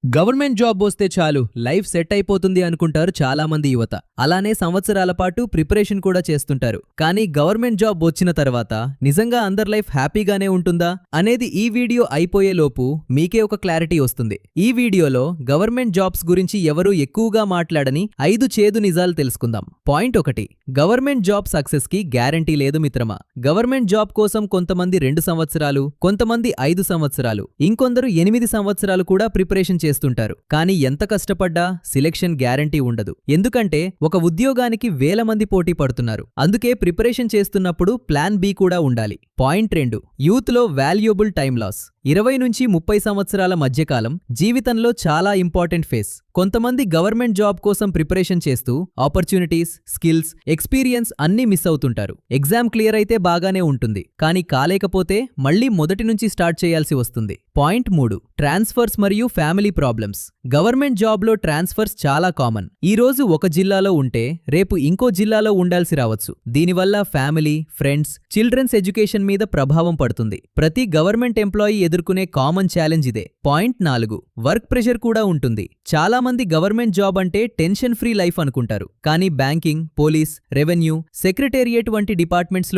Government job వస్తే చాలు life set అయిపోతుంది అనుకుంటారు చాలా మంది యువత. అలానే సంవత్సరాల పాటు ప్రిపరేషన్ కూడా చేస్తుంటారు. కానీ గవర్నమెంట్ జాబ్ వచ్చిన తర్వాత నిజంగా అందరి లైఫ్ హ్యాపీగానే ఉంటుందా అనేది ఈ వీడియో అయిపోయే లోపు మీకే ఒక క్లారిటీ వస్తుంది. ఈ వీడియోలో గవర్నమెంట్ జాబ్స్ గురించి ఎవరూ ఎక్కువగా మాట్లాడని 5 చేదు నిజాలు తెలుసుకుందాం. పాయింట్ 1, గవర్నమెంట్ జాబ్ సక్సెస్ కి గ్యారంటీ లేదు మిత్రమా. గవర్నమెంట్ జాబ్ కోసం కొంతమంది 2 సంవత్సరాలు, కొంతమంది 5 సంవత్సరాలు, ఇంకొందరు 8 సంవత్సరాలు కూడా ప్రిపరేషన్ చేస్తుంటారు. కానీ ఎంత కష్టపడ్డా సెలెక్షన్ గ్యారంటీ ఉండదు. ఎందుకంటే ఒక ఉద్యోగానికి వేల మంది పోటీ పడుతున్నారు. అందుకే ప్రిపరేషన్ చేస్తున్నప్పుడు ప్లాన్ బి కూడా ఉండాలి. పాయింట్ 2, యూత్ లో వాల్యుయబుల్ టైం లాస్. 20 నుంచి 30 సంవత్సరాల మధ్యకాలం జీవితంలో చాలా ఇంపార్టెంట్ ఫేస్. కొంతమంది గవర్నమెంట్ జాబ్ కోసం ప్రిపరేషన్ చేస్తూ ఆపర్చునిటీస్, స్కిల్స్, ఎక్స్పీరియన్స్ అన్నీ మిస్ అవుతుంటారు. ఎగ్జామ్ క్లియర్ అయితే బాగానే ఉంటుంది, కానీ కాలేకపోతే మళ్లీ మొదటి నుంచి స్టార్ట్ చేయాల్సి వస్తుంది. పాయింట్ 3, ట్రాన్స్ఫర్స్ మరియు ఫ్యామిలీ ప్రాబ్లమ్స్. గవర్నమెంట్ జాబ్లో ట్రాన్స్ఫర్స్ చాలా కామన్. ఈ రోజు ఒక జిల్లాలో ఉంటే రేపు ఇంకో జిల్లాలో ఉండాల్సి రావచ్చు. దీనివల్ల ఫ్యామిలీ, ఫ్రెండ్స్, చిల్డ్రన్స్ ఎడ్యుకేషన్ మీద ప్రభావం పడుతుంది. ప్రతి గవర్నమెంట్ ఎంప్లాయీ ఎదుర్కొనే కామన్ ఛాలెంజ్ ఇదే. పాయింట్ 4, వర్క్ ప్రెషర్ కూడా ఉంటుంది. చాలా మంది గవర్నమెంట్ జాబ్ అంటే టెన్షన్ ఫ్రీ లైఫ్ అనుకుంటారు. కానీ బ్యాంకింగ్, పోలీస్, రెవెన్యూ, సెక్రటేరియట్ వంటి డిపార్ట్మెంట్స్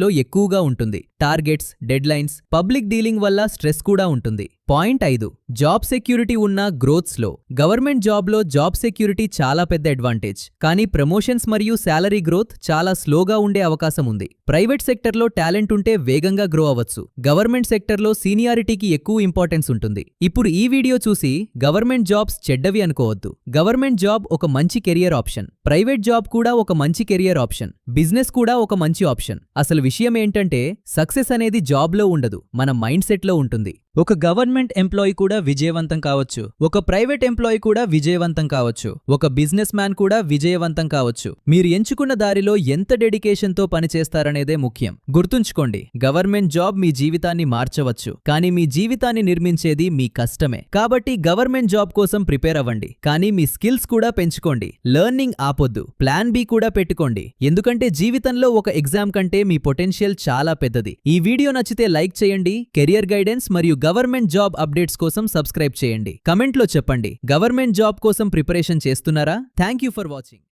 లో ఎక్కువగా ఉంటుంది. Targets, dead lines, public dealing వల్ల స్ట్రెస్ కూడా ఉంటుంది. పాయింట్ 5, జాబ్ సెక్యూరిటీ ఉన్న గ్రోత్ స్లో. గవర్నమెంట్ జాబ్లో జాబ్ సెక్యూరిటీ చాలా పెద్ద అడ్వాంటేజ్. కానీ ప్రమోషన్స్ మరియు శాలరీ గ్రోత్ చాలా స్లోగా ఉండే అవకాశం ఉంది. ప్రైవేట్ సెక్టర్లో టాలెంట్ ఉంటే వేగంగా గ్రో అవ్వచ్చు. గవర్నమెంట్ సెక్టర్లో సీనియారిటీకి ఎక్కువ ఇంపార్టెన్స్ ఉంటుంది. ఇప్పుడు ఈ వీడియో చూసి గవర్నమెంట్ జాబ్స్ చెడ్డవి అనుకోవద్దు. గవర్నమెంట్ జాబ్ ఒక మంచి కెరియర్ ఆప్షన్. ప్రైవేట్ జాబ్ కూడా ఒక మంచి కెరియర్ ఆప్షన్. బిజినెస్ కూడా ఒక మంచి ఆప్షన్. అసలు విషయం ఏంటంటే సక్సెస్ అనేది జాబ్లో ఉండదు, మన మైండ్ సెట్లో ఉంటుంది. ఒక గవర్నమెంట్ ఎంప్లాయీ కూడా విజయవంతం కావచ్చు, ఒక ప్రైవేట్ ఎంప్లాయీ కూడా విజయవంతం కావచ్చు, ఒక బిజినెస్ మ్యాన్ కూడా విజయవంతం కావచ్చు. మీరు ఎంచుకున్న దారిలో ఎంత డెడికేషన్తో పనిచేస్తారనేదే ముఖ్యం. గుర్తుంచుకోండి, గవర్నమెంట్ జాబ్ మీ జీవితాన్ని మార్చవచ్చు, కానీ మీ జీవితాన్ని నిర్మించేది మీ కష్టమే. కాబట్టి గవర్నమెంట్ జాబ్ కోసం ప్రిపేర్ అవ్వండి, కానీ మీ స్కిల్స్ కూడా పెంచుకోండి. లెర్నింగ్ ఆపొద్దు, ప్లాన్ బి కూడా పెట్టుకోండి. ఎందుకంటే జీవితంలో ఒక ఎగ్జామ్ కంటే మీ పొటెన్షియల్ చాలా పెద్దది. ఈ వీడియో నచ్చితే లైక్ చేయండి. కెరియర్ గైడెన్స్ మరియు గవర్నమెంట్ జాబ్ అప్డేట్స్ కోసం సబ్స్క్రైబ్ చేయండి. కమెంట్లో చెప్పండి, గవర్నమెంట్ జాబ్ కోసం ప్రిపరేషన్ చేస్తున్నారా? Thank you for watching.